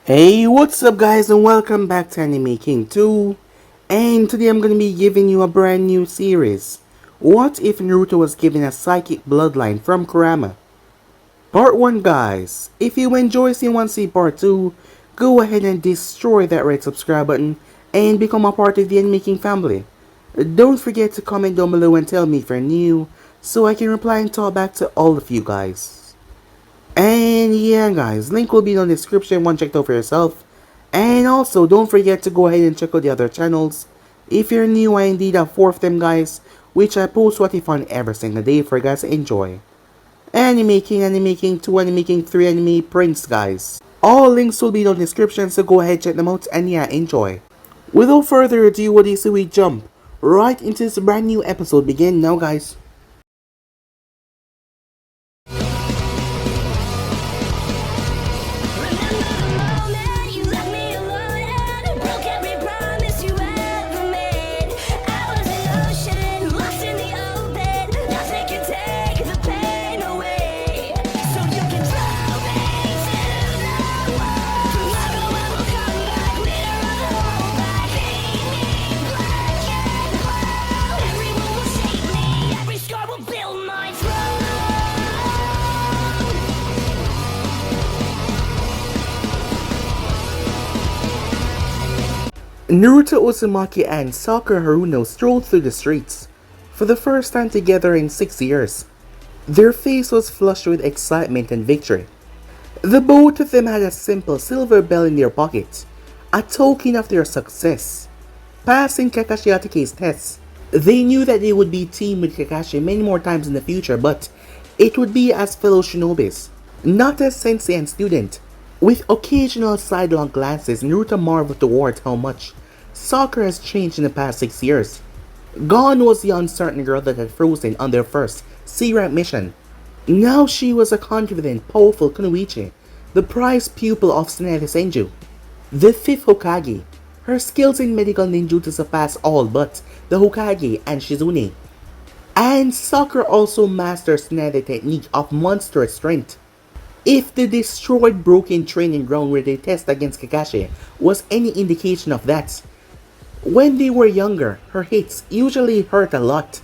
Hey, what's up guys and welcome back to Anime King 2, and today I'm going to be giving you a brand new series. What if Naruto was given a psychic bloodline from Kurama? Part 1 guys. If you enjoy seeing 1 see part 2, go ahead and destroy that red subscribe button and become a part of the Anime King family. Don't forget to comment down below and tell me if you're new, so I can reply and talk back to all of you guys. And yeah guys, link will be in the description, one check it out for yourself. And also don't forget to go ahead and check out the other channels. If you're new, I indeed have 4 of them guys, which I post what I find every single day for you guys to enjoy. Anime King 2, Anime King 3, Anime Prince guys. All links will be in the description, so go ahead check them out and yeah, enjoy. Without further ado, what do you say we jump right into this brand new episode begin now guys. Naruto Uzumaki and Sakura Haruno strolled through the streets, for the first time together in 6 years. Their face was flushed with excitement and victory. The both of them had a simple silver bell in their pockets, a token of their success. Passing Kakashi Atake's tests, they knew that they would be teamed with Kakashi many more times in the future, but it would be as fellow shinobis, not as sensei and student. With occasional sidelong glances, Naruto marveled towards how much Sakura has changed in the past 6 years. Gone was the uncertain girl that had frozen on their first C-rank mission. Now she was a confident, powerful kunoichi, the prized pupil of Tsunade Senju, the 5th Hokage. Her skills in medical ninjutsu surpass all but the Hokage and Shizune. And Sakura also masters Tsunade technique of monstrous strength. If the destroyed broken training ground where they test against Kakashi was any indication of that, when they were younger, her hits usually hurt a lot,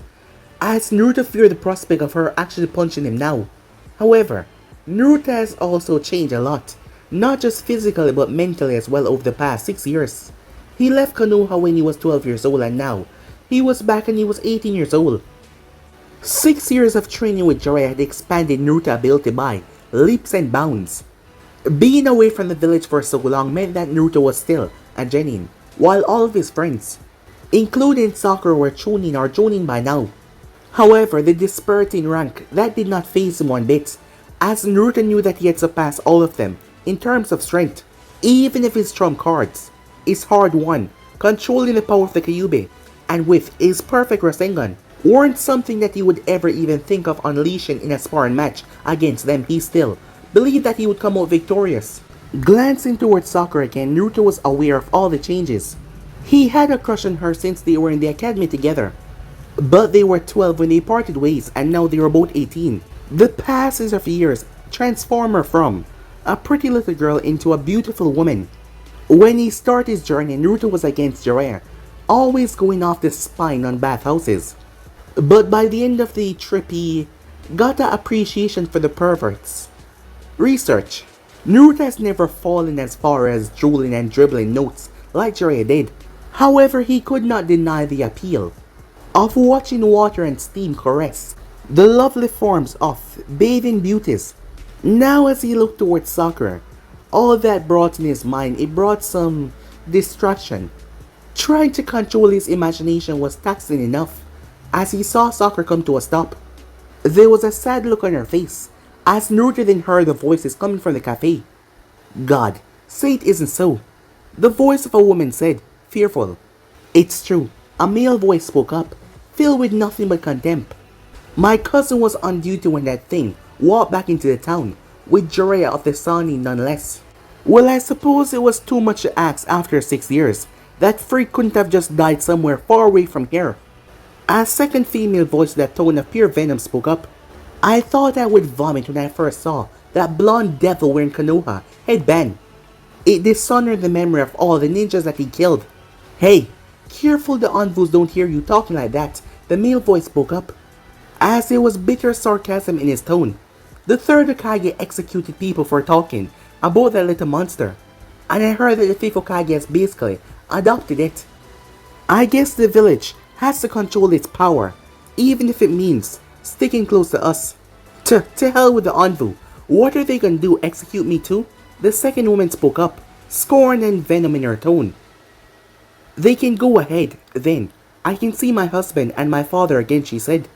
as Naruto feared the prospect of her actually punching him now. However, Naruto has also changed a lot, not just physically but mentally as well over the past 6 years. He left Konoha when he was 12 years old and now he was back and he was 18 years old. 6 years of training with Jiraiya had expanded Naruto's ability by leaps and bounds. Being away from the village for so long meant that Naruto was still a genin, while all of his friends, including Sakura, were chunin or jonin by now. However, the disparity in rank, that did not faze him one bit, as Naruto knew that he had surpassed all of them in terms of strength, even if his trump cards, his hard won, controlling the power of the Kyuubi, and with his perfect Rasengan, weren't something that he would ever even think of unleashing in a sparring match against them. He still believed that he would come out victorious. Glancing towards Sakura again, Naruto was aware of all the changes. He had a crush on her since they were in the academy together, but they were 12 when they parted ways and now they were both 18. The passage of years transformed her from a pretty little girl into a beautiful woman. When he started his journey, Naruto was against Jiraiya, always going off the spine on bathhouses. But by the end of the trip, he got an appreciation for the perverts. Research. Naruto has never fallen as far as drooling and dribbling notes like Jiraiya did. However, he could not deny the appeal of watching water and steam caress the lovely forms of bathing beauties. Now as he looked towards Sakura, all that brought in his mind, it brought some distraction. Trying to control his imagination was taxing enough. As he saw Sakura come to a stop, there was a sad look on her face, as Naruto then heard the voices coming from the cafe. God, say it isn't so, the voice of a woman said, fearful. It's true, a male voice spoke up, filled with nothing but contempt. My cousin was on duty when that thing walked back into the town, with Jiraiya of the Sani nonetheless. Well, I suppose it was too much to ask after 6 years. That freak couldn't have just died somewhere far away from here. A second female voice with that tone of pure venom spoke up. I thought I would vomit when I first saw that blonde devil wearing Konoha headband. It dishonored the memory of all the ninjas that he killed. Hey, careful the envoys don't hear you talking like that, the male voice spoke up. As there was bitter sarcasm in his tone. The third Hokage executed people for talking about that little monster. And I heard that the fifth Hokage has basically adopted it. I guess the village has to control its power, even if it means sticking close to us. To hell with the envoy. What are they gonna do, execute me too? The second woman spoke up, scorn and venom in her tone. They can go ahead, then. I can see my husband and my father again, she said.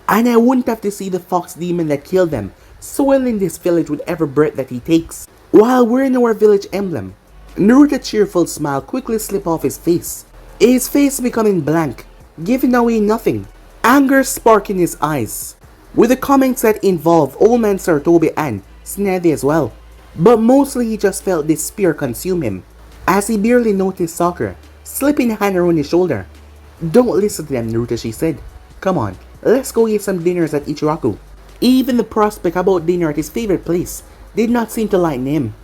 And I wouldn't have to see the fox demon that killed them soiling this village with every breath that he takes. While wearing our village emblem, Naruto's cheerful smile quickly slipped off his face. His face becoming blank, giving away nothing. Anger sparked in his eyes, with the comments that involved Old Man Sarutobi and Tsunade as well. But mostly he just felt despair consume him, as he barely noticed Sakura slipping a hand around his shoulder. Don't listen to them, Naruto, she said. Come on, let's go eat some dinners at Ichiraku. Even the prospect about dinner at his favorite place did not seem to lighten him,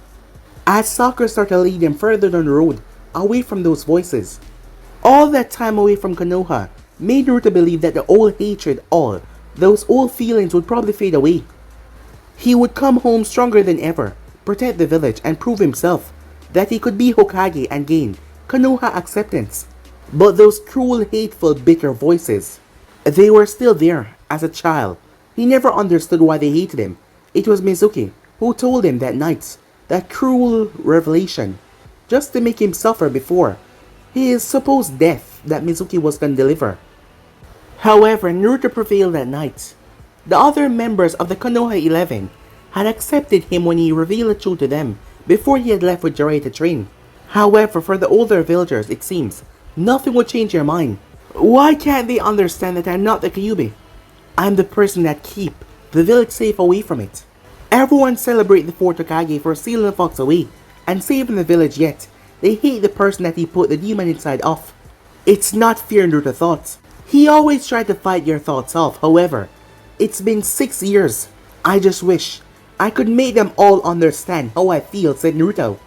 as Sakura started to lead him further down the road, away from those voices. All that time away from Konoha made Naruto believe that the old hatred, all those old feelings would probably fade away. He would come home stronger than ever, protect the village and prove himself that he could be Hokage and gain Konoha acceptance. But those cruel, hateful, bitter voices, they were still there. As a child, he never understood why they hated him. It was Mizuki who told him that night that cruel revelation, just to make him suffer before his supposed death that Mizuki was going to deliver. However, Naruto prevailed that night. The other members of the Konoha 11 had accepted him when he revealed the truth to them before he had left with Jiraiya to train. However, for the older villagers, it seems nothing would change their mind. Why can't they understand that I'm not the Kyuubi? I'm the person that keep the village safe away from it. Everyone celebrate the fourth Hokage for sealing the fox away and saving the village, yet they hate the person that he put the demon inside of. It's not fear, Naruto thought. He always tried to fight your thoughts off. However, it's been 6 years. I just wish I could make them all understand how I feel, said Naruto.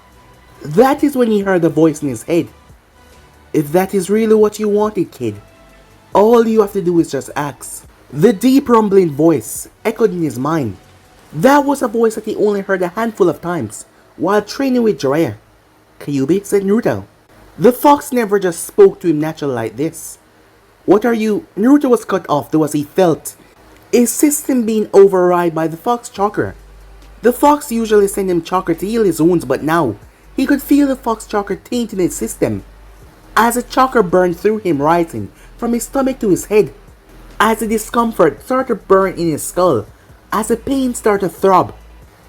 That is when he heard a voice in his head. If that is really what you wanted, kid, all you have to do is just ask. The deep rumbling voice echoed in his mind. That was a voice that he only heard a handful of times while training with Jiraiya. Kyuubi, said Naruto. The fox never just spoke to him naturally like this. What are you? Naruto was cut off though as he felt his system being override by the fox chakra. The fox usually sent him chakra to heal his wounds, but now he could feel the fox chakra tainting his system, as the chakra burned through him, rising from his stomach to his head, as the discomfort started to burn in his skull, as the pain started to throb.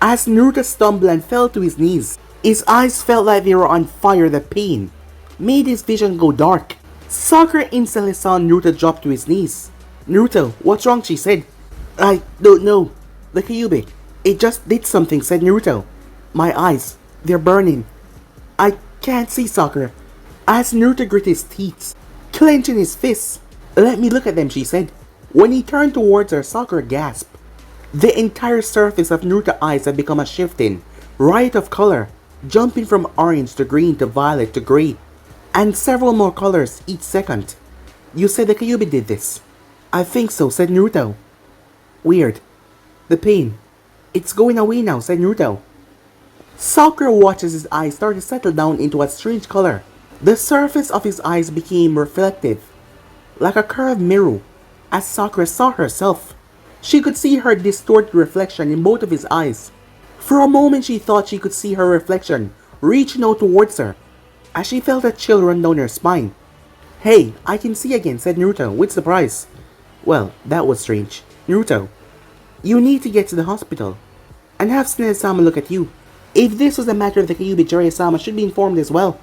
As Naruto stumbled and fell to his knees, his eyes felt like they were on fire. The pain made his vision go dark. Sakura instantly saw Naruto drop to his knees. Naruto, what's wrong? She said. I don't know. The Kyuubi, it just did something, said Naruto. My eyes, they're burning. I can't see, Sakura. As Naruto grit his teeth, clenching his fists. Let me look at them, she said. When he turned towards her, Sakura gasped. The entire surface of Naruto's eyes had become a shifting riot of color, jumping from orange to green to violet to grey, and several more colors each second. You said the Kyuubi did this? I think so, said Naruto. Weird. The pain. It's going away now, said Naruto. Sakura watches his eyes start to settle down into a strange color. The surface of his eyes became reflective, like a curved mirror, as Sakura saw herself. She could see her distorted reflection in both of his eyes. For a moment she thought she could see her reflection reaching out towards her, as she felt a chill run down her spine. Hey, I can see again, said Naruto with surprise. Well, that was strange. Naruto, you need to get to the hospital, and have Tsunade-sama look at you. If this was a matter of the Kyuubi, Jiraiya-sama should be informed as well.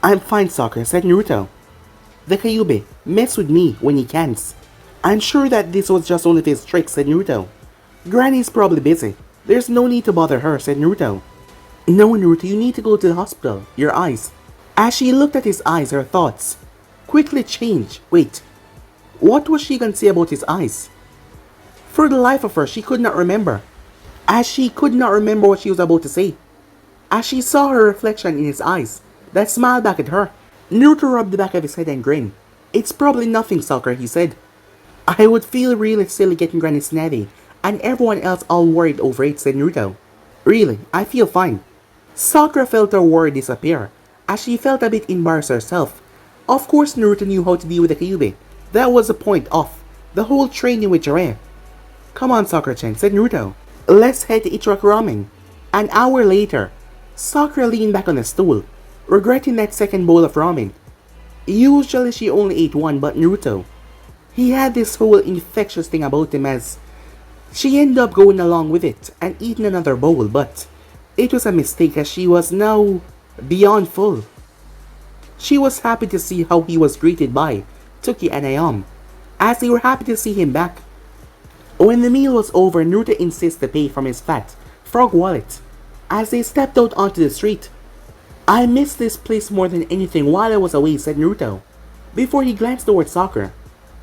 I'm fine, Sakura, said Naruto. The Kyuubi, mess with me when he can. I'm sure that this was just one of his tricks, said Naruto. Granny's probably busy. There's no need to bother her, said Naruto. No, Naruto, you need to go to the hospital. Your eyes. As she looked at his eyes, her thoughts quickly changed. Wait, what was she gonna say about his eyes? For the life of her, she could not remember. As she could not remember what she was about to say. as she saw her reflection in his eyes that smiled back at her. Naruto rubbed the back of his head and grinned. "It's probably nothing, Sakura," he said. "I would feel really silly getting Granny snazzy and everyone else all worried over it," said Naruto. "Really, I feel fine." Sakura felt her worry disappear, as she felt a bit embarrassed herself. Of course Naruto knew how to deal with the Kyuubi. That was the point of the whole training with Jiraiya. "Come on, Sakura-chan," said Naruto. "Let's head to Ichiroku Ramen." An hour later, Sakura leaned back on a stool, regretting that second bowl of ramen. Usually she only ate one, but Naruto, he had this whole infectious thing about him, as she ended up going along with it and eating another bowl, but it was a mistake as she was now beyond full. She was happy to see how he was greeted by Toki and Ayam, as they were happy to see him back. When the meal was over, Naruto insisted to pay from his fat frog wallet as they stepped out onto the street. "I miss this place more than anything while I was away," said Naruto, before he glanced towards Sakura.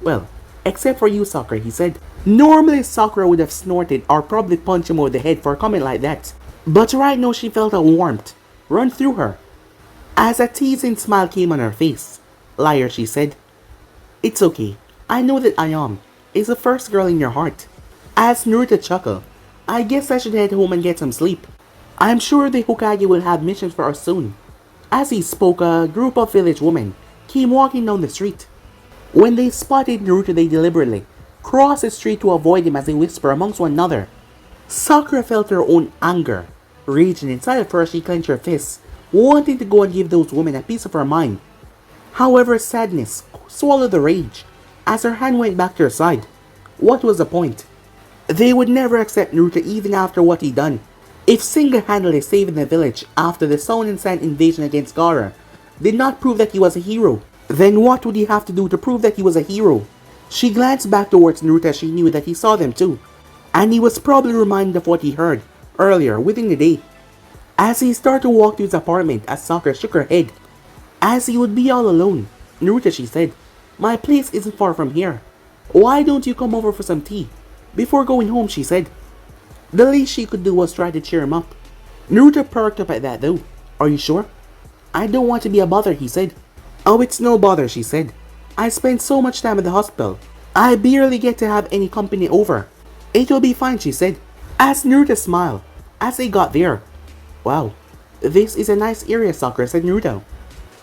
"Well, except for you, Sakura," he said. Normally Sakura would have snorted or probably punched him over the head for a comment like that, but right now she felt a warmth run through her, as a teasing smile came on her face. "Liar," she said. "It's okay. I know that Ayam is the first girl in your heart." As Naruto chuckled, "I guess I should head home and get some sleep. I'm sure the Hokage will have missions for us soon." As he spoke, a group of village women came walking down the street. When they spotted Naruto, they deliberately crossed the street to avoid him as they whispered amongst one another. Sakura felt her own anger raging inside of her. She clenched her fists, wanting to go and give those women a piece of her mind. However, sadness swallowed the rage as her hand went back to her side. What was the point? They would never accept Naruto even after what he'd done. If single-handedly saving the village after the Sound and Sand invasion against Gaara did not prove that he was a hero, then what would he have to do to prove that he was a hero? She glanced back towards Naruto as she knew that he saw them too, and he was probably reminded of what he heard earlier within the day. As he started to walk to his apartment, as Sakura shook her head, as he would be all alone. "Naruto," she said, "my place isn't far from here. Why don't you come over for some tea before going home?" she said. The least she could do was try to cheer him up. Naruto perked up at that though. "Are you sure?" "I don't want to be a bother," he said. "Oh, it's no bother," she said. "I spend so much time at the hospital. I barely get to have any company over. It will be fine," she said, as Naruto smiled as they got there. "Wow, this is a nice area, Sakura," said Naruto.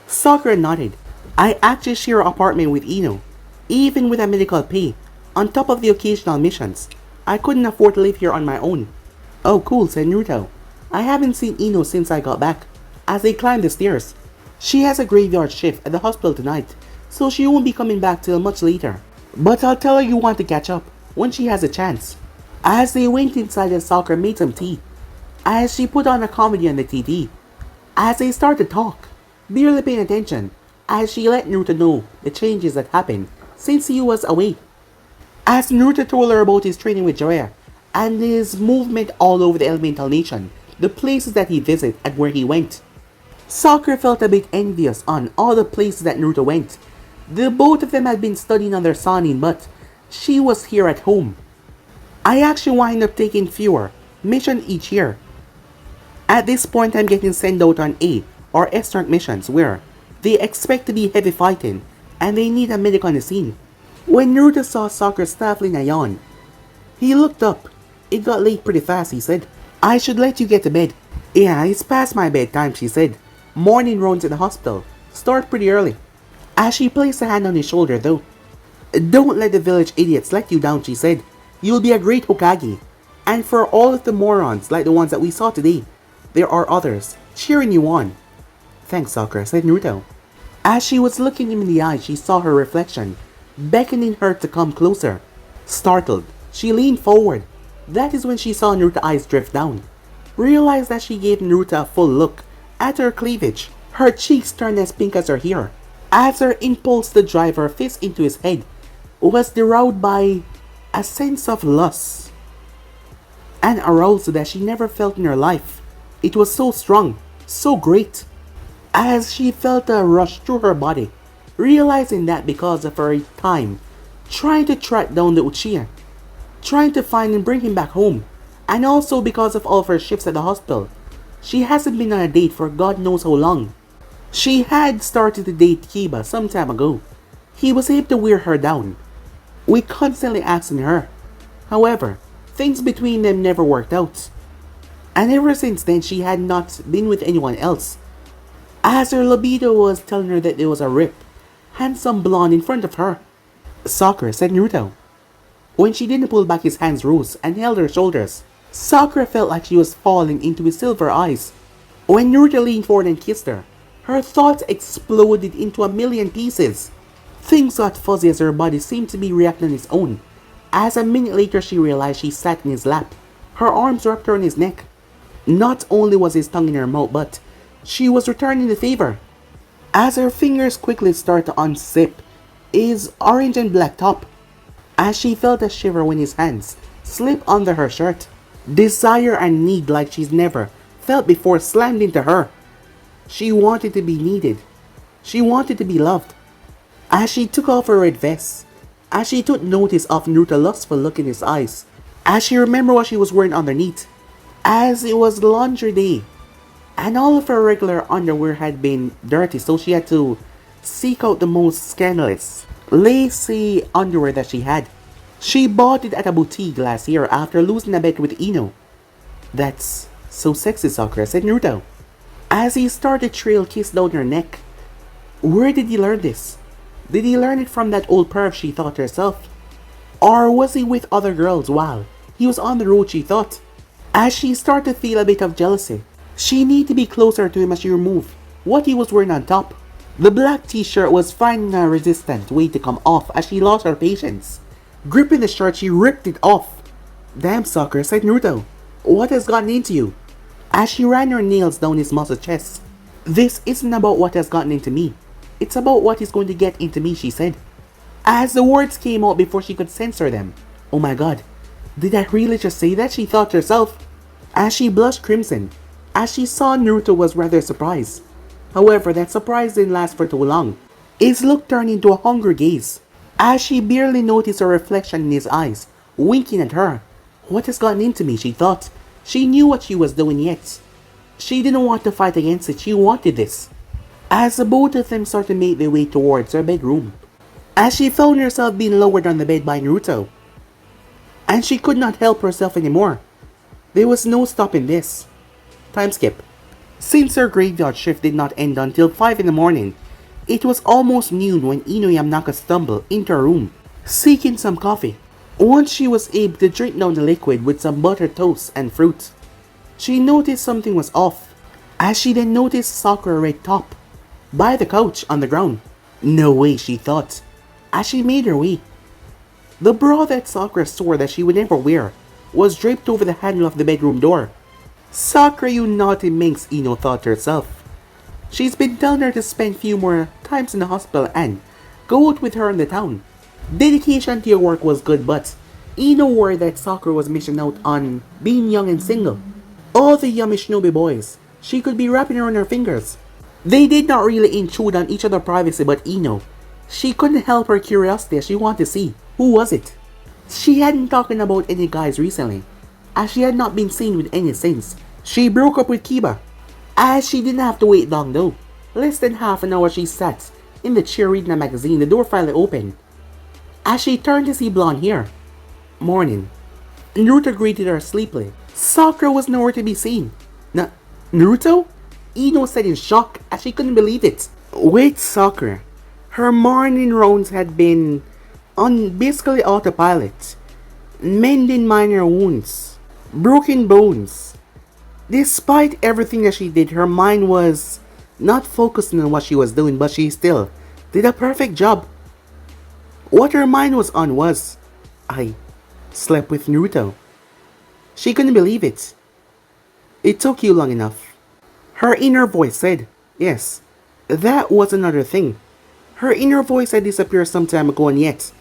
Sakura nodded. "I actually share an apartment with Ino, even with a medical pay, on top of the occasional missions. I couldn't afford to live here on my own." "Oh, cool," said Naruto. "I haven't seen Ino since I got back," as they climbed the stairs. "She has a graveyard shift at the hospital tonight, so she won't be coming back till much later. But I'll tell her you want to catch up when she has a chance." As they went inside, and Sakura made some tea, as she put on a comedy on the TV. As they started to talk, barely paying attention, as she let Naruto know the changes that happened since he was away. As Naruto told her about his training with Jiraiya and his movement all over the Elemental Nation, the places that he visited and where he went, Sakura felt a bit envious on all the places that Naruto went. The both of them had been studying under Sanin, but she was here at home. "I actually wind up taking fewer missions each year. At this point I'm getting sent out on A or S rank missions where they expect to be heavy fighting and they need a medic on the scene." When Naruto saw Sakura stifling a yawn, he looked up. "It got late pretty fast," he said. "I should let you get to bed." "Yeah, it's past my bedtime," she said. "Morning rounds at the hospital start pretty early." As she placed a hand on his shoulder though. "Don't let the village idiots let you down," she said. "You'll be a great Hokage. And for all of the morons like the ones that we saw today, there are others cheering you on." "Thanks, Sakura," said Naruto. As she was looking him in the eye, she saw her reflection beckoning her to come closer. Startled, she leaned forward. That is when she saw Naruto's eyes drift down. Realized that she gave Naruto a full look at her cleavage. Her cheeks turned as pink as her hair, as her impulse to drive her fist into his head was derived by a sense of lust and arousal that she never felt in her life. It was so strong, so great, as she felt a rush through her body, realizing that because of her time trying to track down the Uchiha, trying to find and bring him back home, and also because of all of her shifts at the hospital, She hasn't been on a date for God knows how long. She had started to date Kiba some time ago. He was able to wear her down. We constantly asking her. However, things between them never worked out. And ever since then, she had not been with anyone else. As her libido was telling her that there was a rip, handsome blonde in front of her. Sakura, said Naruto. When she didn't pull back, his hands rose and held her shoulders. Sakura felt like she was falling into his silver eyes. When Naruto leaned forward and kissed her, her thoughts exploded into a million pieces. Things got fuzzy as her body seemed to be reacting on its own. As a minute later she realized she sat in his lap. Her arms wrapped around his neck. Not only was his tongue in her mouth, but she was returning the favor. As her fingers quickly started to unzip his orange and black top, as she felt a shiver when his hands slipped under her shirt, desire and need like she's never felt before slammed into her. She wanted to be needed. She wanted to be loved. As she took off her red vest, as she took notice of Naruto's lustful look in his eyes, as she remembered what she was wearing underneath, as it was laundry day, and all of her regular underwear had been dirty, so she had to seek out the most scandalous, lacy underwear that she had. She bought it at a boutique last year after losing a bet with Ino. That's so sexy, Sakura, said Naruto, as he started to trail kiss down her neck. Where did he learn this? Did he learn it from that old perv, she thought herself? Or was he with other girls while he was on the road, she thought? As she started to feel a bit of jealousy, she needed to be closer to him as she removed what he was wearing on top. The black t-shirt was finding a resistant way to come off as she lost her patience. Gripping the shirt, she ripped it off. Damn, Sakura, said Naruto. What has gotten into you? As she ran her nails down his muscled chest. This isn't about what has gotten into me. It's about what is going to get into me, she said. As the words came out before she could censor them. Oh my god, did I really just say that, she thought to herself. As she blushed crimson, as she saw Naruto was rather surprised. However, that surprise didn't last for too long. His look turned into a hungry gaze, as she barely noticed a reflection in his eyes, winking at her. What has gotten into me, she thought. She knew what she was doing yet. She didn't want to fight against it, she wanted this. As the both of them started to make their way towards her bedroom, as she found herself being lowered on the bed by Naruto, and she could not help herself anymore. There was no stopping this. Time skip. Since her graveyard shift did not end until 5 in the morning, it was almost noon when Inuyasha stumbled into her room, seeking some coffee. Once she was able to drink down the liquid with some buttered toast and fruit, she noticed something was off, as she then noticed Sakura's red top by the couch on the ground. No way, she thought, as she made her way. The bra that Sakura swore that she would never wear was draped over the handle of the bedroom door. Sakura, you naughty minx, Ino thought to herself. She's been telling her to spend few more times in the hospital and go out with her in the town. Dedication to your work was good, but Ino worried that Sakura was missing out on being young and single. All the yummy shinobi boys she could be wrapping around her fingers. They did not really intrude on each other's privacy, but Ino, she couldn't help her curiosity as she wanted to see who was it. She hadn't talking about any guys recently, as she had not been seen with any since she broke up with Kiba. As she didn't have to wait long though. Less than half an hour she sat in the chair reading a magazine. The door finally opened, as she turned to see blonde hair. Morning. Naruto greeted her sleepily. Sakura was nowhere to be seen. Naruto? Ino said in shock as she couldn't believe it. Wait, Sakura. Her morning rounds had been on basically autopilot. Mending minor wounds. Broken bones. Despite everything that she did, her mind was not focusing on what she was doing, but she still did a perfect job. What her mind was on was, I slept with Naruto. She couldn't believe it. It took you long enough. Her inner voice said, yes, that was another thing. Her inner voice had disappeared some time ago, and yet,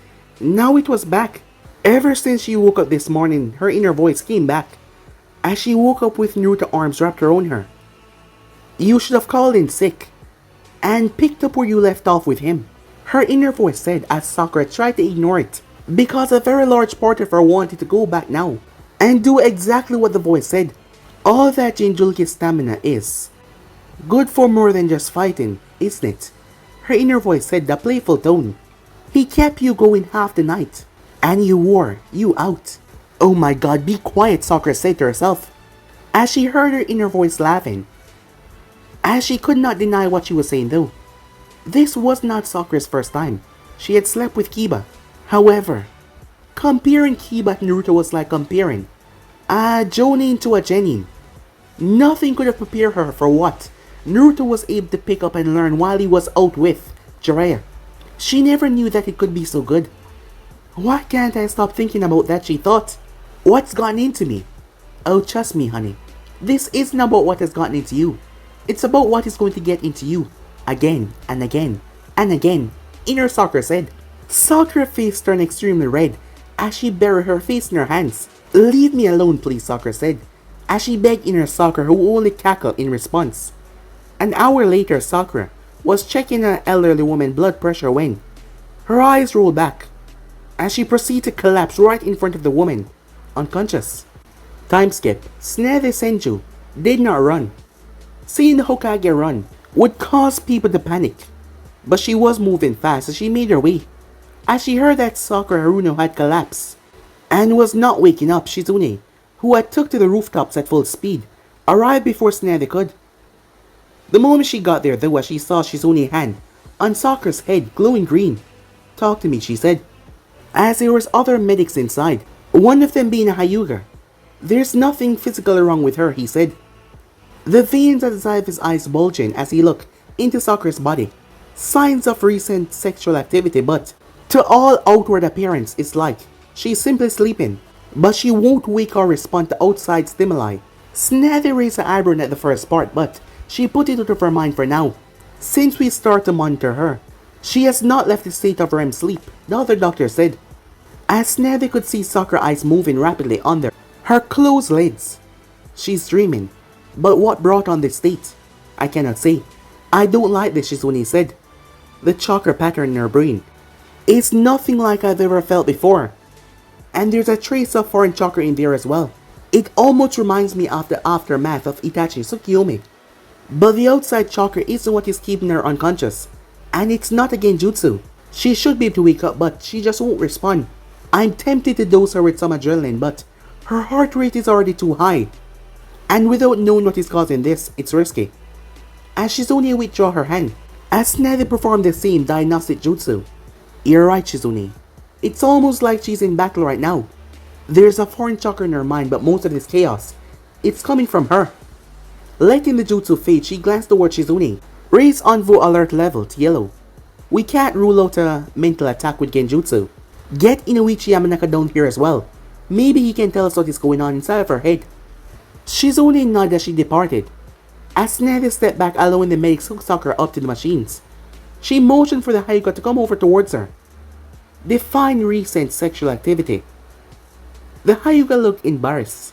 now it was back. Ever since she woke up this morning, her inner voice came back, as she woke up with Naruto's arms wrapped around her. You should have called in sick, and picked up where you left off with him. Her inner voice said as Sakura tried to ignore it, because a very large part of her wanted to go back now, and do exactly what the voice said. All that Jinjulki's stamina is good for more than just fighting, isn't it? Her inner voice said, the playful tone. He kept you going half the night, and you wore you out. Oh my god, be quiet, Sakura said to herself, as she heard her inner voice laughing. As she could not deny what she was saying though. This was not Sakura's first time. She had slept with Kiba. However, comparing Kiba to Naruto was like comparing a Jonin to a Genin. Nothing could have prepared her for what Naruto was able to pick up and learn while he was out with Jiraiya. She never knew that it could be so good. Why can't I stop thinking about that, she thought. What's gotten into me? Oh, trust me, honey. This isn't about what has gotten into you. It's about what is going to get into you. Again, and again, and again, inner Sakura said. Sakura's face turned extremely red as she buried her face in her hands. Leave me alone, please, Sakura said, as she begged inner Sakura, who only cackled in response. An hour later, Sakura was checking an elderly woman's blood pressure when her eyes rolled back as she proceeded to collapse right in front of the woman, unconscious. Time skip. Tsunade Senju did not run. Seeing the Hokage run would cause people to panic, but she was moving fast as she made her way. As she heard that Sakura Haruno had collapsed and was not waking up, Shizune, who had took to the rooftops at full speed, arrived before Tsunade could. The moment she got there though, as she saw Shizune's hand on Sakura's head glowing green. Talk to me, she said, as there was other medics inside, one of them being a Hyuga. There's nothing physically wrong with her, he said. The veins at the side of his eyes bulging as he looked into Sakura's body. Signs of recent sexual activity, but to all outward appearance it's like she's simply sleeping. But she won't wake or respond to outside stimuli. Tsunade raised her eyebrow at the first part, but she put it out of her mind for now. Since we start to monitor her, she has not left the state of REM sleep, the other doctor said. As Tsunade could see Sakura's eyes moving rapidly under her closed lids. She's dreaming. But what brought on this state? I cannot say. I don't like this, Shizune said. The chakra pattern in her brain. It's nothing like I've ever felt before. And there's a trace of foreign chakra in there as well. It almost reminds me of the aftermath of Itachi Tsukiyomi. But the outside chakra isn't what is keeping her unconscious. And it's not a genjutsu. She should be able to wake up, but she just won't respond. I'm tempted to dose her with some adrenaline, but her heart rate is already too high. And without knowing what is causing this, it's risky. As Shizune withdrew her hand, as Tsunade performed the same diagnostic jutsu. You're right, Shizune. It's almost like she's in battle right now. There's a foreign chakra in her mind, but most of this chaos, it's coming from her. Letting the jutsu fade, she glanced towards Shizune. Raise Envoy alert level to yellow. We can't rule out a mental attack with genjutsu. Get Inoichi Yamanaka down here as well. Maybe he can tell us what is going on inside of her head. Shizune nodded as she departed. As Tsunade stepped back, allowing the medics hook Sakura up to the machines. She motioned for the Hyuga to come over towards her. Define recent sexual activity. The Hyuga looked embarrassed.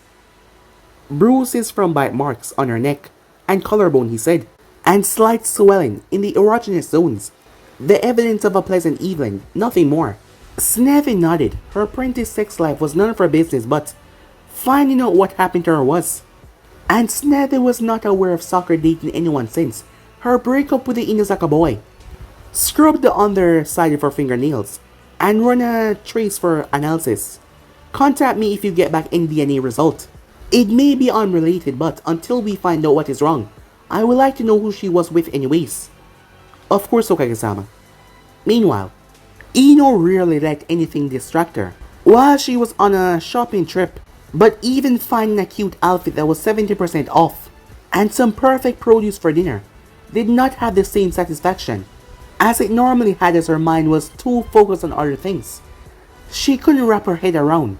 Bruises from bite marks on her neck and collarbone, he said, and slight swelling in the erogenous zones. The evidence of a pleasant evening, nothing more. Tsunade nodded. Her apprentice sex life was none of her business, but finding out what happened to her was. And Tsunade was not aware of Sakura dating anyone since her breakup with the Inazaka boy. Scrub the underside of her fingernails and run a trace for analysis. Contact me if you get back any DNA result. It may be unrelated, but until we find out what is wrong, I would like to know who she was with anyways. Of course, Hokage-sama. Meanwhile, Ino rarely let anything distract her while she was on a shopping trip. But even finding a cute outfit that was 70% off and some perfect produce for dinner did not have the same satisfaction as it normally had, as her mind was too focused on other things. She couldn't wrap her head around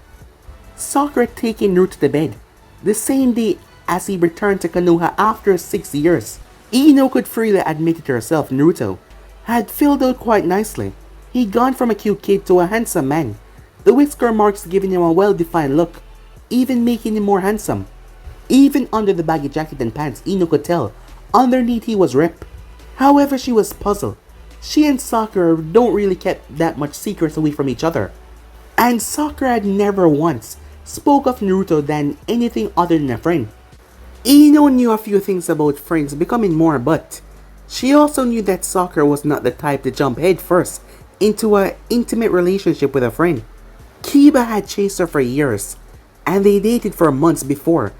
Sakura taking Naruto to bed the same day as he returned to Konoha after 6 years. Ino could freely admit it to herself. Naruto had filled out quite nicely. He'd gone from a cute kid to a handsome man, the whisker marks giving him a well-defined look, even making him more handsome. Even under the baggy jacket and pants, Ino could tell underneath he was ripped. However, she was puzzled. She and Sakura don't really keep that much secrets away from each other. And Sakura had never once spoke of Naruto than anything other than a friend. Ino knew a few things about friends becoming more, but she also knew that Sakura was not the type to jump headfirst into an intimate relationship with a friend. Kiba had chased her for years, and they dated for months before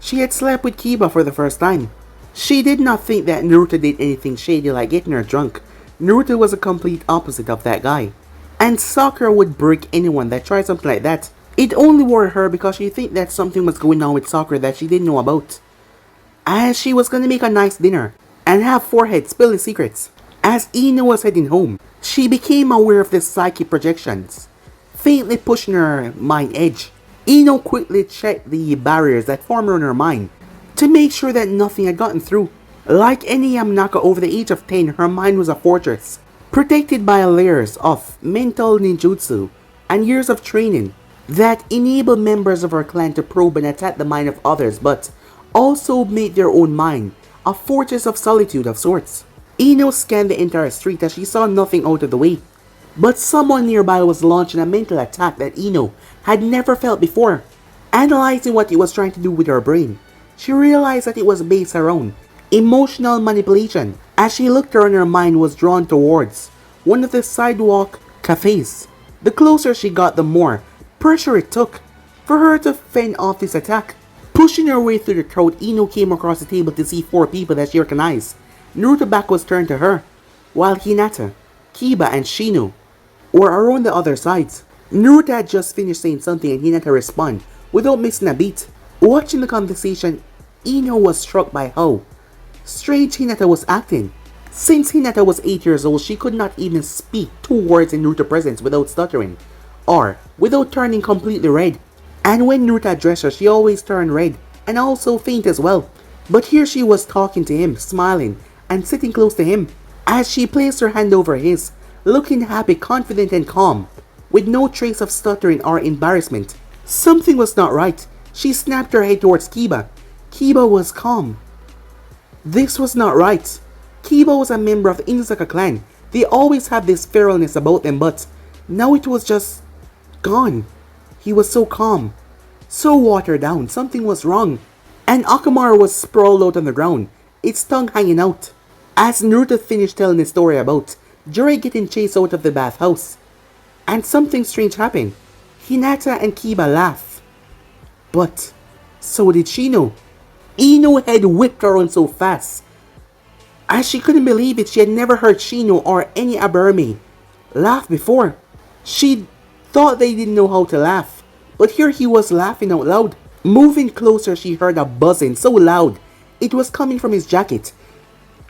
she had slept with Kiba for the first time. She did not think that Naruto did anything shady like getting her drunk. Naruto was a complete opposite of that guy. And Sakura would break anyone that tried something like that. It only worried her because she think that something was going on with Sakura that she didn't know about. As she was gonna make a nice dinner and have Forehead spill his secrets. As Ino was heading home, she became aware of the psychic projections, faintly pushing her mind edge. Ino quickly checked the barriers that formed around her mind to make sure that nothing had gotten through. Like any Yamanaka over the age of 10, her mind was a fortress, protected by layers of mental ninjutsu and years of training that enabled members of her clan to probe and attack the mind of others, but also made their own mind a fortress of solitude of sorts. Ino scanned the entire street as she saw nothing out of the way, but someone nearby was launching a mental attack that Ino had never felt before. Analyzing what it was trying to do with her brain, she realized that it was based around emotional manipulation. As she looked around, her mind was drawn towards one of the sidewalk cafes. The closer she got, the more pressure it took for her to fend off this attack. Pushing her way through the crowd, Ino came across the table to see 4 people that she recognized. Naruto's back was turned to her, while Hinata, Kiba, and Shino were around the other sides. Naruto had just finished saying something and Hinata responded without missing a beat. Watching the conversation, Ino was struck by how strange Hinata was acting. Since Hinata was 8 years old, she could not even speak 2 words in Naruto's presence without stuttering, or without turning completely red. And when Naruto addressed her, she always turned red, and also faint as well. But here she was talking to him, smiling, and sitting close to him. As she placed her hand over his, looking happy, confident, and calm, with no trace of stuttering or embarrassment. Something was not right. She snapped her head towards Kiba. Kiba was calm. This was not right. Kiba was a member of the Inazaka clan. They always had this feralness about them, but now it was just gone. He was so calm, so watered down. Something was wrong. And Akamaru was sprawled out on the ground, its tongue hanging out. As Naruto finished telling his story about Jiraiya getting chased out of the bathhouse, and something strange happened. Hinata and Kiba laughed. But so did Shino. Ino's head whipped around so fast, as she couldn't believe it. She had never heard Shino or any Aburame laugh before. She thought they didn't know how to laugh, but here he was laughing out loud. Moving closer, she heard a buzzing so loud it was coming from his jacket.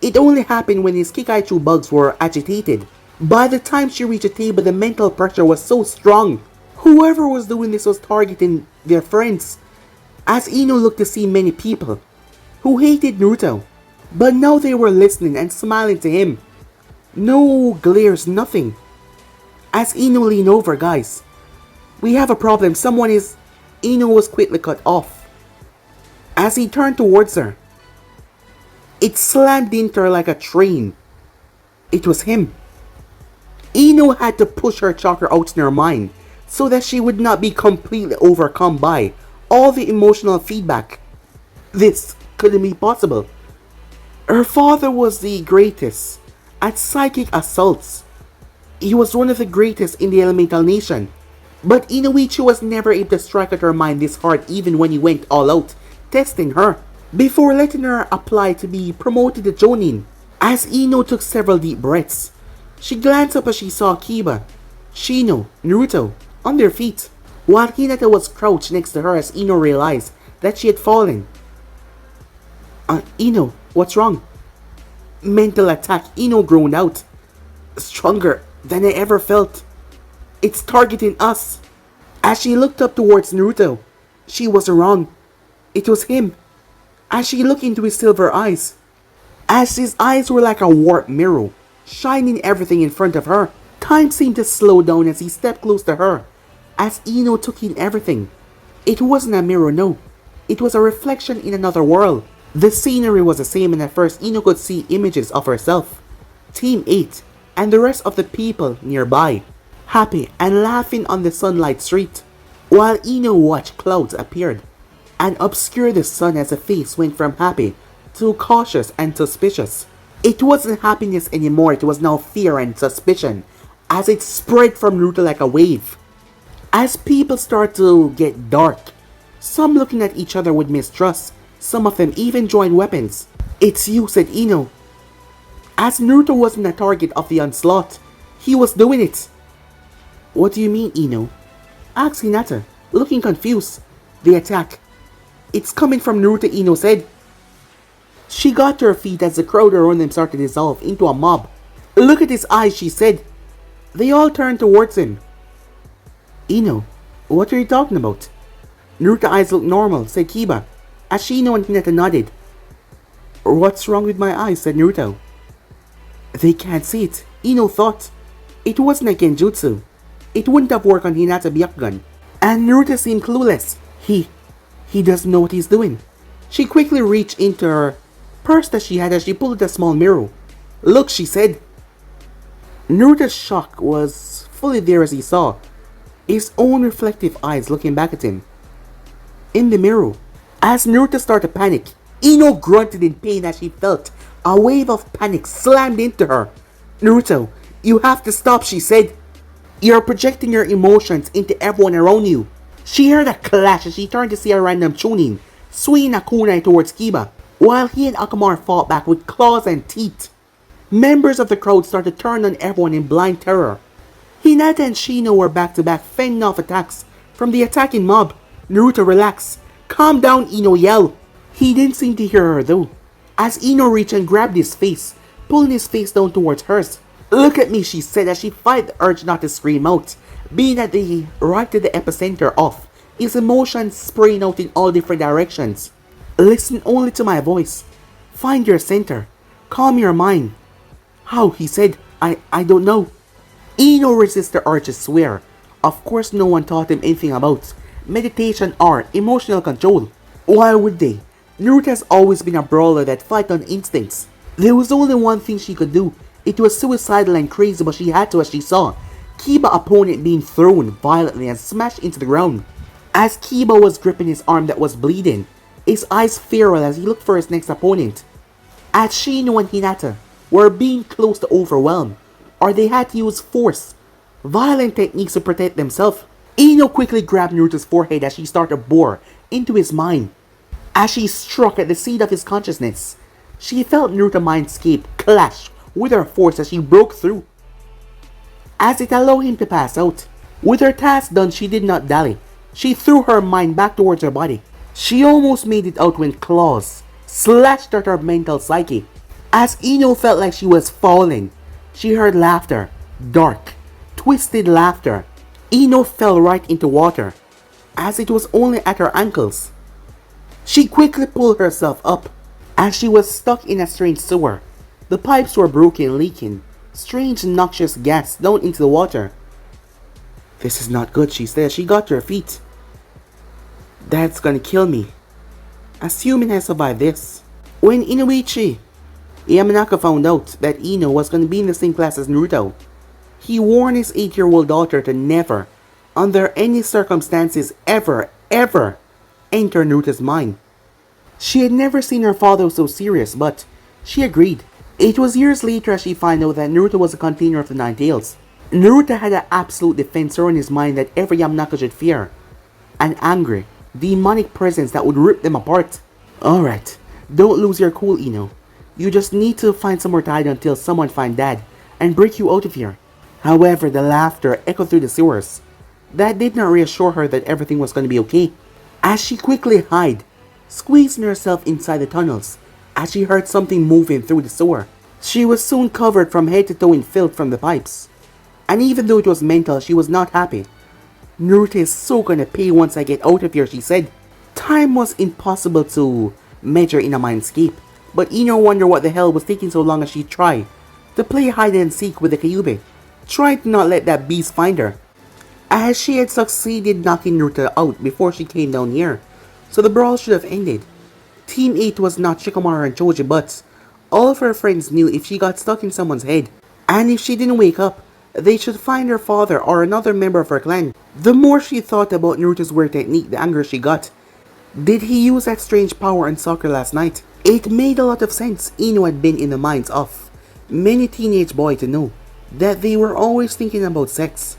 It only happened when his Kikaichu bugs were agitated. By the time she reached the table, the mental pressure was so strong. Whoever was doing this was targeting their friends. As Ino looked to see many people who hated Naruto, but now they were listening and smiling to him. No glares, nothing. As Ino leaned over, guys, we have a problem. Someone is... Ino was quickly cut off. As he turned towards her, it slammed into her like a train. It was him. Ino had to push her chakra out in her mind so that she would not be completely overcome by all the emotional feedback. This couldn't be possible. Her father was the greatest at psychic assaults. He was one of the greatest in the elemental nation. But Inoichi was never able to strike at her mind this hard even when he went all out, testing her, before letting her apply to be promoted to Jonin. As Ino took several deep breaths, she glanced up as she saw Kiba, Shino, Naruto on their feet, while Hinata was crouched next to her as Ino realized that she had fallen. Ino, what's wrong? Mental attack, Ino groaned out. Stronger than I ever felt. It's targeting us. As she looked up towards Naruto, she was wrong. It was him. As she looked into his silver eyes, as his eyes were like a warped mirror, shining everything in front of her, time seemed to slow down as he stepped close to her. As Ino took in everything, it wasn't a mirror, no. It was a reflection in another world. The scenery was the same, and at first Ino could see images of herself, Team 8, and the rest of the people nearby, happy and laughing on the sunlight street, while Ino watched clouds appeared and obscured the sun as the face went from happy to cautious and suspicious. It wasn't happiness anymore, it was now fear and suspicion, as it spread from Naruto like a wave. As people start to get dark, some looking at each other with mistrust, some of them even drawing weapons. "It's you," said Ino. As Naruto wasn't a target of the onslaught, he was doing it. "What do you mean, Ino?" asked Hinata, looking confused. "The attack. It's coming from Naruto," Ino said. She got to her feet as the crowd around them started to dissolve into a mob. "Look at his eyes," she said. They all turned towards him. "Ino, what are you talking about?" "Naruto's eyes look normal," said Kiba, as Shino and Hinata nodded. "What's wrong with my eyes?" said Naruto. "They can't see it," Ino thought. It wasn't a genjutsu. It wouldn't have worked on Hinata Byakugan. And Naruto seemed clueless. He doesn't know what he's doing. She quickly reached into her purse that she had as she pulled out a small mirror. "Look," she said. Naruto's shock was fully there as he saw his own reflective eyes looking back at him. In the mirror, as Naruto started to panic, Ino grunted in pain as she felt a wave of panic slammed into her. "Naruto, you have to stop," she said. "You're projecting your emotions into everyone around you." She heard a clash as she turned to see a random Chunin swinging a kunai towards Kiba, while he and Akamaru fought back with claws and teeth. Members of the crowd started to turn on everyone in blind terror. Hinata and Shino were back to back fending off attacks from the attacking mob. "Naruto, relax. Calm down," Ino yelled. He didn't seem to hear her though, as Ino reached and grabbed his face, pulling his face down towards hers. "Look at me," she said as she fought the urge not to scream out, being at the right at the epicenter of his emotions spraying out in all different directions. "Listen only to my voice. Find your center. Calm your mind." "How?" he said. I don't know." Ino resisted the urge to swear. Of course no one taught him anything about meditation or emotional control. Why would they? Naruto has always been a brawler that fight on instincts. There was only one thing she could do. It was suicidal and crazy, but she had to as she saw Kiba's opponent being thrown violently and smashed into the ground. As Kiba was gripping his arm that was bleeding, his eyes feral as he looked for his next opponent. As Shino and Hinata were being close to overwhelmed, or they had to use force, violent techniques to protect themselves, Ino quickly grabbed Naruto's forehead as she started to bore into his mind. As she struck at the seat of his consciousness, she felt Naruto's mindscape clash with her force as she broke through, as it allowed him to pass out. With her task done, she did not dally. She threw her mind back towards her body. She almost made it out when claws slashed at her mental psyche. As Ino felt like she was falling, she heard laughter, dark, twisted laughter. Ino fell right into water, as it was only at her ankles. She quickly pulled herself up, as she was stuck in a strange sewer. The pipes were broken and leaking strange noxious gas down into the water. "This is not good," she said as she got to her feet. "Dad's gonna kill me. Assuming I survived this." When Inoichi Yamanaka found out that Ino was gonna be in the same class as Naruto, he warned his 8-year-old daughter to never, under any circumstances, ever enter Naruto's mind. She had never seen her father so serious, but she agreed. It was years later as she found out that Naruto was a continuer of the Nine Tails. Naruto had an absolute defensor in his mind that every Yamanaka should fear. An angry, demonic presence that would rip them apart. "Alright, don't lose your cool, Ino. You just need to find somewhere to hide until someone finds Dad and break you out of here." However, the laughter echoed through the sewers. That did not reassure her that everything was going to be okay. As she quickly hid, squeezing herself inside the tunnels, as she heard something moving through the sewer. She was soon covered from head to toe in filth from the pipes. And even though it was mental, she was not happy. "Naruto is so gonna pay once I get out of here," she said. Time was impossible to measure in a mindscape, but Ino wondered what the hell was taking so long as she tried to play hide and seek with the Kyuubi, trying to not let that beast find her. As she had succeeded knocking Naruto out before she came down here, so the brawl should have ended. Team 8 was not Shikamaru and Choji, but all of her friends knew if she got stuck in someone's head, and if she didn't wake up, they should find her father or another member of her clan. The more she thought about Naruto's weird technique, the angrier she got. Did he use that strange power on Sakura last night? It made a lot of sense. Ino had been in the minds of many teenage boys to know that they were always thinking about sex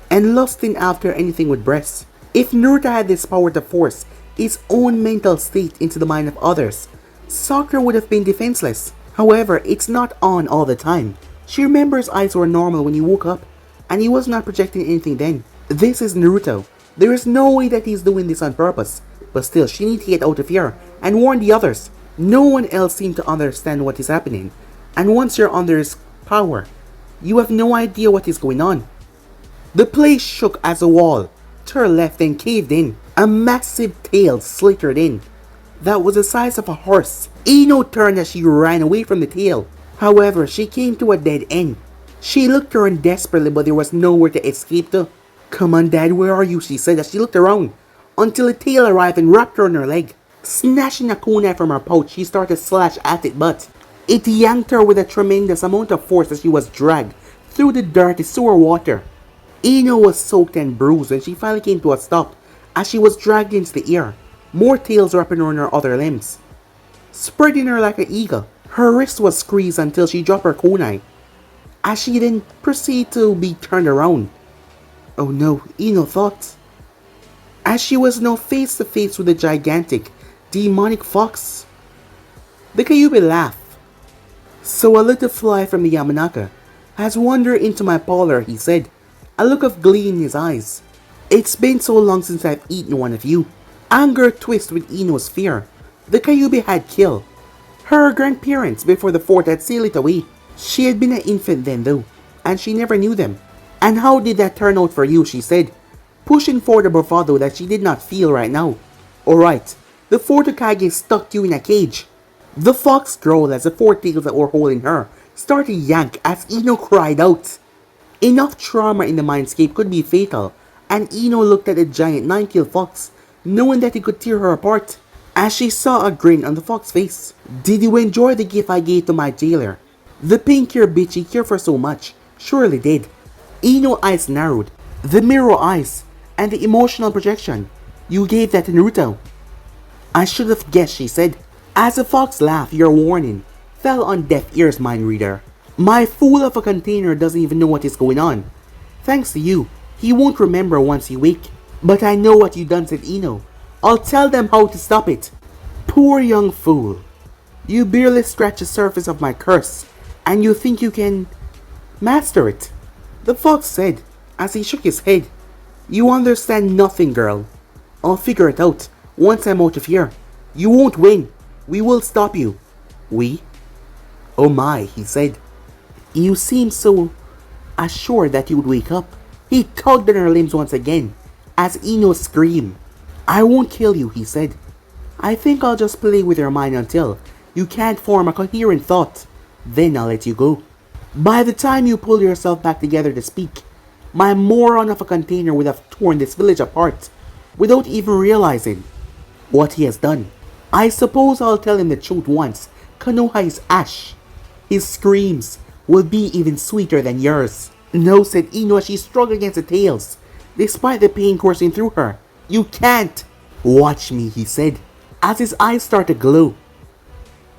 and lusting after anything with breasts. If Naruto had this power to force its own mental state into the mind of others, Sakura would have been defenseless. However, it's not on all the time. She remembers eyes were normal when he woke up, and he was not projecting anything then. This is Naruto. There is no way that he's doing this on purpose, but still she needs to get out of here and warn the others. No one else seemed to understand what is happening, and once you're under his power, you have no idea what is going on. The place shook as a wall to her left and caved in. A massive tail slithered in that was the size of a horse. Ino turned as she ran away from the tail. However, she came to a dead end. She looked around desperately, but there was nowhere to escape to. "Come on, Dad, where are you?" she said as she looked around, until the tail arrived and wrapped her on her leg. Snatching a kunai from her pouch, she started to slash at it, but it yanked her with a tremendous amount of force as she was dragged through the dirty sewer water. Ino was soaked and bruised and she finally came to a stop as she was dragged into the air, more tails wrapping around her other limbs, spreading her like an eagle. Her wrist was squeezed until she dropped her kunai, as she then proceeded to be turned around. Oh no, Ino thought, as she was now face to face with a gigantic, demonic fox. The Kyuubi laughed. "So a little fly from the Yamanaka has wandered into my parlor," he said, a look of glee in his eyes. "It's been so long since I've eaten one of you." Anger twisted with Ino's fear. The Kyuubi had killed her grandparents before the fort had sailed away. She had been an infant then though, and she never knew them. "And how did that turn out for you?" she said, pushing for the bravado that she did not feel right now. "Alright, the Fort Hokage stuck you in a cage." The fox growled as the four tails that were holding her started to yank as Ino cried out. Enough trauma in the mindscape could be fatal, and Ino looked at the giant 9-tailed fox, knowing that it could tear her apart. As she saw a grin on the fox's face. "Did you enjoy the gift I gave to my jailer? The pink hair bitch he cared for so much surely did." Ino's eyes narrowed. The mirror eyes and the emotional projection. "You gave that to Naruto." "I should have guessed," she said. As the fox laughed, "Your warning fell on deaf ears, mind reader. My fool of a container doesn't even know what is going on. Thanks to you, he won't remember once you wake." "But I know what you done," said Ino. "I'll tell them how to stop it." "Poor young fool. You barely scratched the surface of my curse, and you think you can master it," the fox said as he shook his head. "You understand nothing, girl. I'll figure it out once I'm out of here. You won't win. We will stop you." "We?" "Oh my," he said. "You seem so assured that you would wake up." He tugged on her limbs once again as Ino screamed. "I won't kill you," he said. "I think I'll just play with your mind until you can't form a coherent thought. Then I'll let you go. By the time you pull yourself back together to speak, my moron of a container would have torn this village apart without even realizing what he has done. I suppose I'll tell him the truth once Konoha is ash. His screams will be even sweeter than yours." "No," said Ino as she struggled against the tails, despite the pain coursing through her. "You can't." "Watch me," he said, as his eyes started to glow.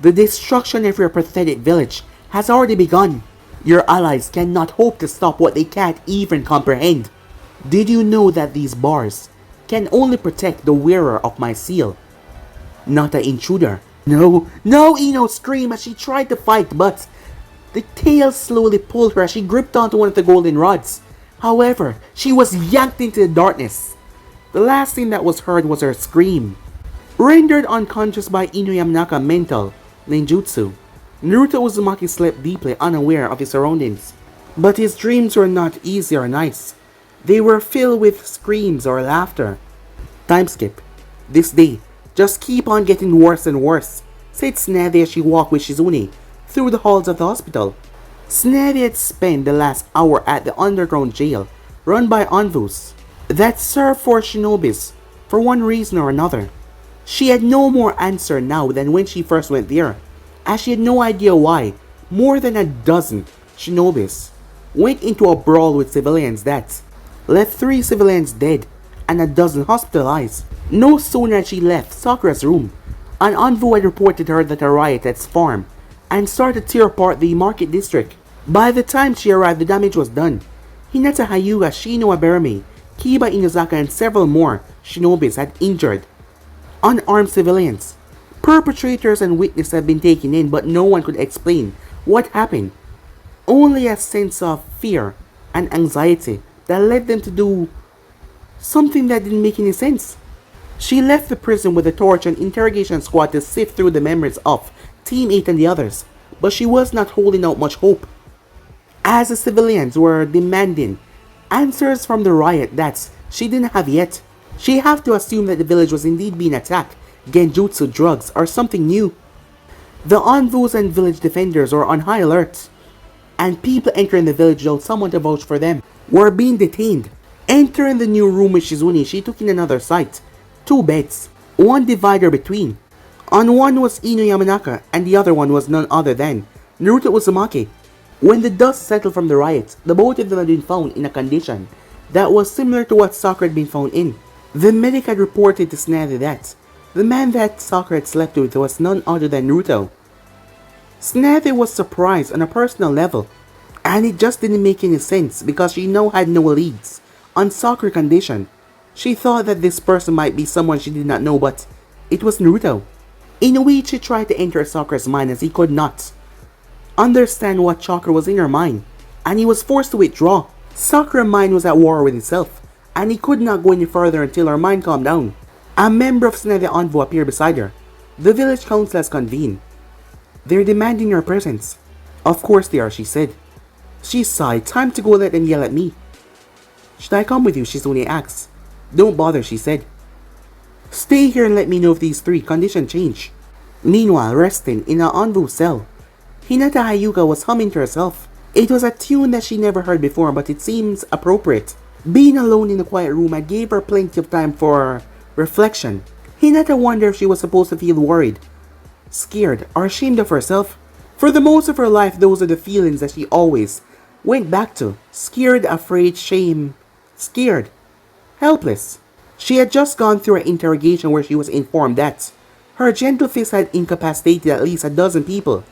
"The destruction of your pathetic village has already begun. Your allies cannot hope to stop what they can't even comprehend. Did you know that these bars can only protect the wearer of my seal, not an intruder?" "No, no," Ino screamed as she tried to fight, but the tail slowly pulled her as she gripped onto one of the golden rods. However, she was yanked into the darkness. The last thing that was heard was her scream. Rendered unconscious by Ino Yamanaka mental ninjutsu, Naruto Uzumaki slept deeply, unaware of his surroundings. But his dreams were not easy or nice. They were filled with screams or laughter. "Time skip. This day just keep on getting worse and worse," said Snavy as she walked with Shizune through the halls of the hospital. Snavy had spent the last hour at the underground jail run by Anvus that served for shinobis for one reason or another. She had no more answer now than when she first went there, as she had no idea why more than a dozen shinobis went into a brawl with civilians that left 3 civilians dead and a dozen hospitalized. No sooner had she left Sakura's room, an envoy had reported to her that a riot had formed and started to tear apart the market district. By the time she arrived, the damage was done. Hinata, Hyuga, Shino Aberame, Kiba Inuzaka, and several more shinobis had injured unarmed civilians. Perpetrators and witnesses had been taken in, but no one could explain what happened. Only a sense of fear and anxiety that led them to do something that didn't make any sense. She left the prison with a torch and interrogation squad to sift through the memories of Team 8 and the others, but she was not holding out much hope, as the civilians were demanding answers from the riot that she didn't have yet. She had to assume that the village was indeed being attacked, genjutsu, drugs, or something new. The envoys and village defenders were on high alert, and people entering the village without someone to vouch for them were being detained. Entering the new room with Shizune, she took in another sight. 2 beds, one divider between. On one was Ino Yamanaka, and the other one was none other than Naruto Uzumaki. When the dust settled from the riot, the both of them had been found in a condition that was similar to what Sakura had been found in. The medic had reported to Tsunade that the man that Sakura had slept with was none other than Naruto. Tsunade was surprised on a personal level, and it just didn't make any sense because she now had no leads on Sakura's condition. She thought that this person might be someone she did not know, but it was Naruto. In a way, she tried to enter Sakura's mind as he could not understand what chakra was in her mind, and he was forced to withdraw. Sakura's mind was at war with itself, and he could not go any further until her mind calmed down. A member of Tsunade's envoy appeared beside her. The village council has convened. They're demanding your presence. Of course they are, she said. She sighed. Time to go, let them yell at me. Should I come with you? Shizune asked. Don't bother, she said. Stay here and let me know if these 3 conditions change. Meanwhile, resting in an envoy cell, Hinata Hyuga was humming to herself. It was a tune that she never heard before, but it seems appropriate. Being alone in the quiet room had gave her plenty of time for reflection. Hinata wondered if she was supposed to feel worried, scared, or ashamed of herself. For the most of her life, those are the feelings that she always went back to. Scared, afraid, shame, scared, helpless. She had just gone through an interrogation where she was informed that her gentle fist had incapacitated at least a dozen people.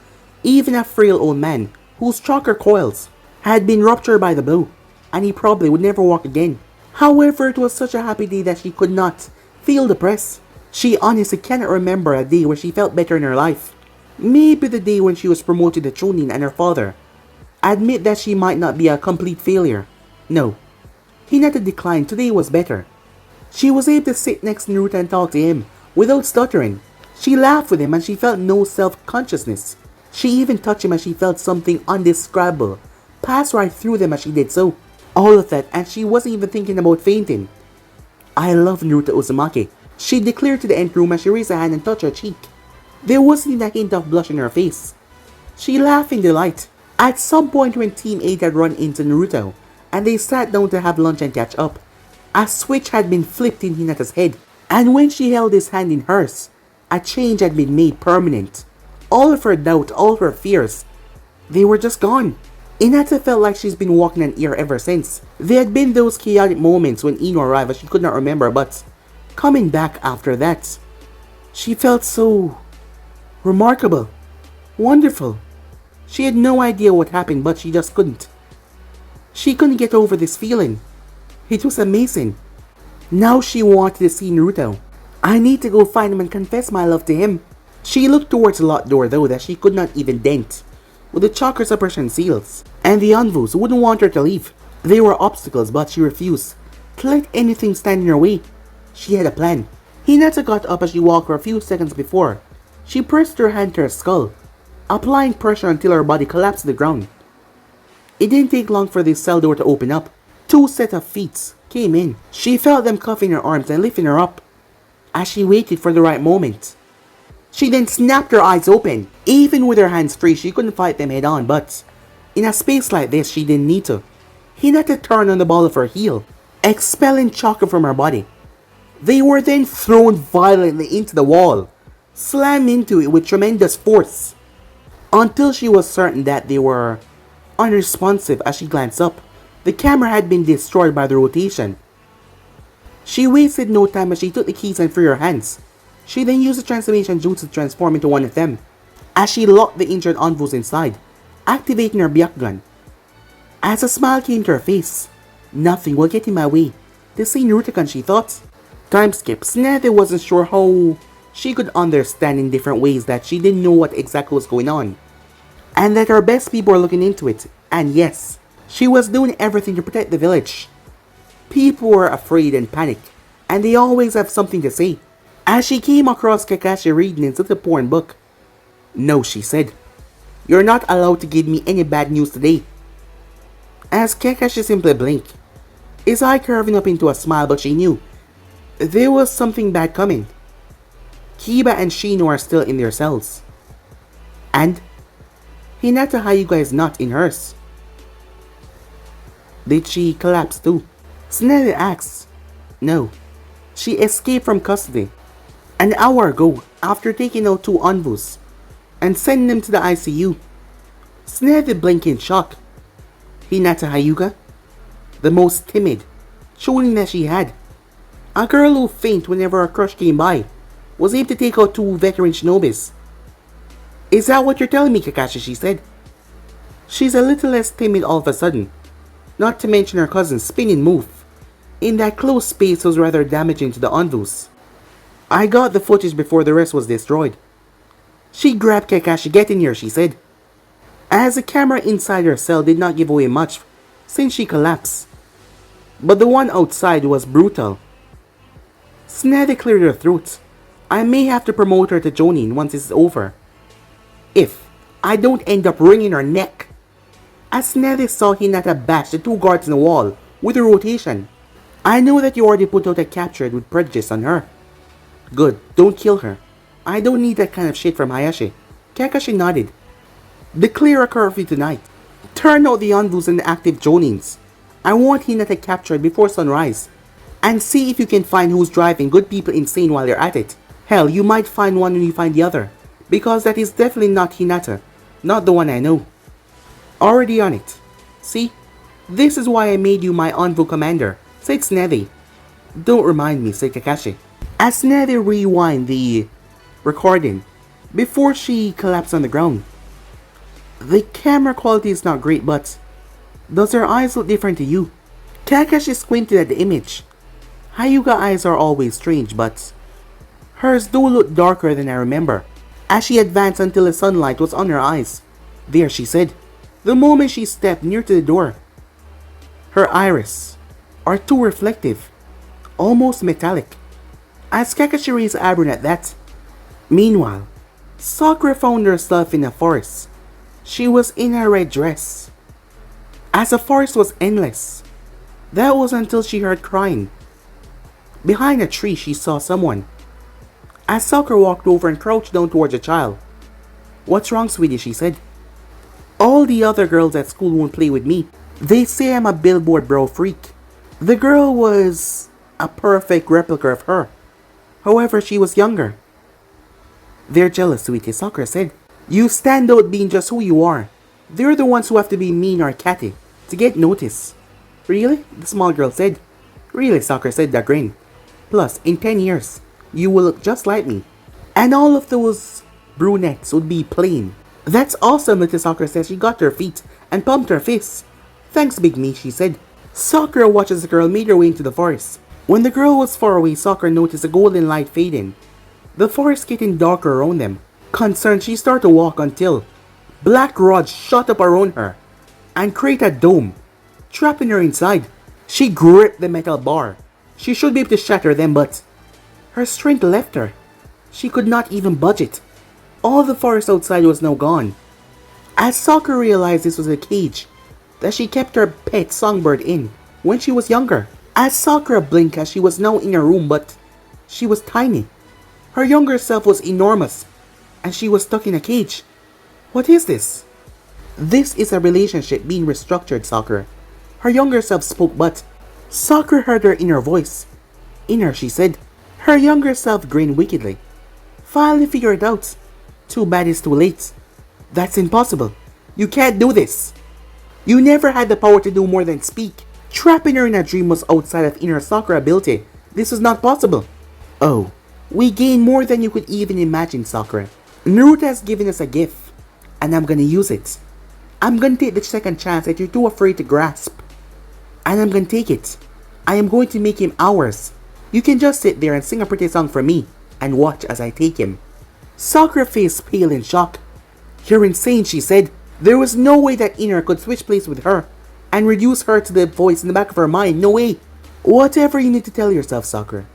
Even a frail old man, whose chakra coils had been ruptured by the blow, and he probably would never walk again. However, it was such a happy day that she could not feel depressed. She honestly cannot remember a day where she felt better in her life. Maybe the day when she was promoted to Chunin and her father admit that she might not be a complete failure. No. Hinata declined. Today was better. She was able to sit next to Naruto and talk to him without stuttering. She laughed with him and she felt no self-consciousness. She even touched him and she felt something undescribable pass right through them as she did so. All of that, and she wasn't even thinking about fainting. I love Naruto Uzumaki, she declared to the end room as she raised her hand and touched her cheek. There wasn't a hint of blush in her face. She laughed in delight. At some point when Team 8 had run into Naruto, and they sat down to have lunch and catch up, a switch had been flipped in Hinata's head, and when she held his hand in hers, a change had been made permanent. All of her doubt, all of her fears, they were just gone. Hinata felt like she's been walking an ear ever since. There had been those chaotic moments when Ino arrived and she could not remember, but coming back after that, she felt so remarkable, wonderful. She had no idea what happened, but she just couldn't. She couldn't get over this feeling. It was amazing. Now she wanted to see Naruto. I need to go find him and confess my love to him. She looked towards the locked door though that she could not even dent with the chakra suppression seals, and the envoys wouldn't want her to leave. They were obstacles, but she refused to let anything stand in her way. She had a plan. Hinata got up as she walked for a few seconds before. She pressed her hand to her skull, applying pressure until her body collapsed to the ground. It didn't take long for the cell door to open up. 2 sets of feet came in. She felt them cuffing her arms and lifting her up. As she waited for the right moment, she then snapped her eyes open. Even with her hands free, she couldn't fight them head on, but in a space like this, she didn't need to. Hinata turned on the ball of her heel, expelling chakra from her body. They were then thrown violently into the wall, slammed into it with tremendous force, until she was certain that they were unresponsive. As she glanced up, the camera had been destroyed by the rotation. She wasted no time as she took the keys and freed her hands. She then used the transformation jutsu to transform into one of them, as she locked the injured envoys inside, activating her Byakugan. As a smile came to her face, nothing will get in my way. This ain't Naruto-kun, she thought. Time skip. Tsunade wasn't sure how she could understand in different ways that she didn't know what exactly was going on, and that her best people were looking into it, and yes, she was doing everything to protect the village. People were afraid and panicked, and they always have something to say. As she came across Kakashi reading into the porn book. No, she said. You're not allowed to give me any bad news today. As Kakashi simply blinked, his eye curving up into a smile, but she knew there was something bad coming. Kiba and Shino are still in their cells. And Hinata Hyuga is not in hers. Did she collapse too? Tsunade asks. No, she escaped from custody an hour ago after taking out 2 envoys and sending them to the ICU. Tsunade blinked in shock. Hinata Hyuga, the most timid, showing that she had. A girl who fainted whenever her crush came by, was able to take out 2 veteran shinobis. Is that what you're telling me, Kakashi? She said. She's a little less timid all of a sudden, not to mention her cousin's spinning move in that close space was rather damaging to the envoys. I got the footage before the rest was destroyed. She grabbed Kakashi. Get in here, she said. As the camera inside her cell did not give away much since she collapsed, but the one outside was brutal. Tsunade cleared her throat. I may have to promote her to Jonin once this is over, if I don't end up wringing her neck. As Tsunade saw Hinata bash the 2 guards in the wall with a rotation. I know that you already put out a captured with prejudice on her. Good, don't kill her. I don't need that kind of shit from Hayashi. Kakashi nodded. Declare a curfew tonight. Turn out the envoys and the active Jonins. I want Hinata captured before sunrise. And see if you can find who's driving good people insane while you're at it. Hell, you might find one when you find the other. Because that is definitely not Hinata. Not the one I know. Already on it. See? This is why I made you my envoy commander, said Tsunade. Don't remind me, said Kakashi. As Tsunade rewind the recording before she collapsed on the ground. The camera quality is not great, but does her eyes look different to you? Kakashi squinted at the image. Hyuga eyes are always strange, but hers do look darker than I remember. As she advanced until the sunlight was on her eyes. There, she said. The moment she stepped near to the door, her iris are too reflective, almost metallic. As Kakashi raised eyebrows at that. Meanwhile, Sakura found herself in a forest. She was in a red dress. As the forest was endless. That was until she heard crying. Behind a tree she saw someone. As Sakura walked over and crouched down towards the child. What's wrong, sweetie? She said. All the other girls at school won't play with me. They say I'm a billboard bro freak. The girl was a perfect replica of her. However, she was younger. They're jealous, sweetie, Sakura said. You stand out being just who you are. They're the ones who have to be mean or catty to get noticed. Really? The small girl said. Really, Sakura said with a grin. Plus, in 10 years, you will look just like me. And all of those brunettes would be plain. That's awesome, little Sakura said. She got to her feet and pumped her fists. Thanks, Big Me, she said. Sakura watches the girl make her way into the forest. When the girl was far away, Sakura noticed the golden light fading. The forest getting darker around them. Concerned, she started to walk until black rods shot up around her and created a dome, trapping her inside. She gripped the metal bar. She should be able to shatter them, but her strength left her. She could not even budge it. All the forest outside was now gone. As Sakura realized this was a cage that she kept her pet songbird in when she was younger. As Sakura blinked as she was now in her room, but she was tiny. Her younger self was enormous, and she was stuck in a cage. What is this? This is a relationship being restructured, Sakura. Her younger self spoke, but Sakura heard her inner voice. Inner, she said. Her younger self grinned wickedly. Finally figure it out. Too bad it's too late. That's impossible. You can't do this. You never had the power to do more than speak. Trapping her in a dream was outside of inner Sakura ability. This was not possible. Oh, we gained more than you could even imagine, Sakura. Naruto has given us a gift, and I'm gonna use it. I'm gonna take the second chance that you're too afraid to grasp. And I'm gonna take it. I am going to make him ours. You can just sit there and sing a pretty song for me, and watch as I take him. Sakura faced pale in shock. You're insane, she said. There was no way that Iner could switch place with her, and reduce her to the voice in the back of her mind, no way. Whatever you need to tell yourself, Sakura.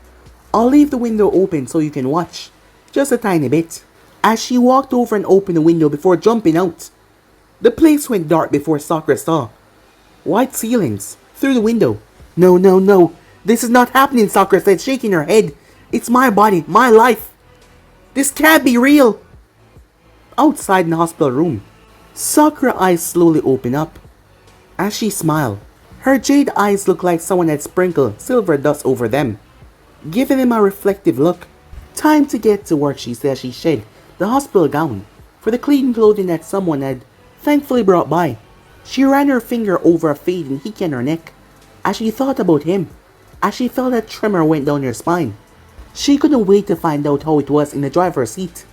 I'll leave the window open so you can watch. Just a tiny bit. As she walked over and opened the window before jumping out. The place went dark before Sakura saw white ceilings through the window. No, no, no. This is not happening, Sakura said, shaking her head. It's my body, my life. This can't be real. Outside in the hospital room, Sakura's eyes slowly opened up. As she smiled, her jade eyes looked like someone had sprinkled silver dust over them, giving them a reflective look. Time to get to work, she said as she shed the hospital gown for the clean clothing that someone had thankfully brought by. She ran her finger over a fading hickey on her neck as she thought about him, as she felt a tremor went down her spine. She couldn't wait to find out how it was in the driver's seat.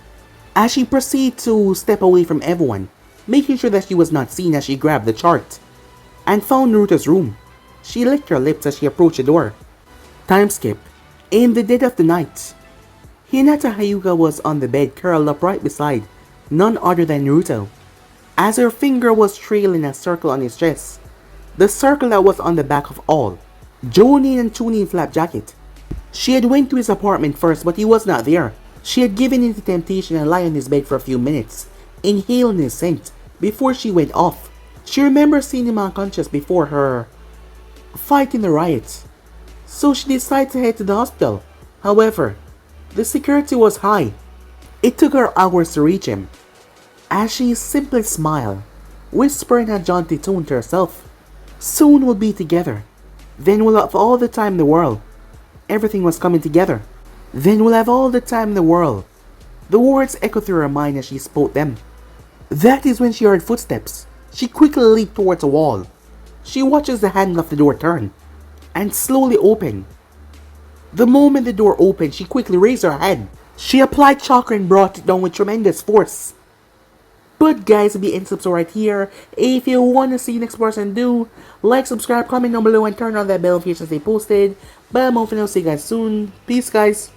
As she proceeded to step away from everyone, making sure that she was not seen as she grabbed the chart, and found Naruto's room. She licked her lips as she approached the door. Time skip. In the dead of the night, Hinata Hyuga was on the bed curled up right beside none other than Naruto, as her finger was trailing a circle on his chest, the circle that was on the back of all Jonin and Chunin flap jacket. She had went to his apartment first, but he was not there. She had given in to temptation and lay on his bed for a few minutes, inhaling his scent, before she went off. She remembered seeing him unconscious before her fight in the Riot, so she decided to head to the hospital. However, the security was high. It took her hours to reach him. As she simply smiled, whispering a jaunty tone to herself, soon we'll be together. Then we'll have all the time in the world. Everything was coming together. Then we'll have all the time in the world. The words echoed through her mind as she spoke them. That is when she heard footsteps. She quickly leaped towards a wall. She watches the handle of the door turn and slowly open. The moment the door opened, she quickly raised her head. She applied chakra and brought it down with tremendous force. But guys, if the end subs right here. If you want to see the next person do, like, subscribe, comment down below, and turn on that bell notification as they posted. But I'm hoping I'll see you guys soon. Peace, guys.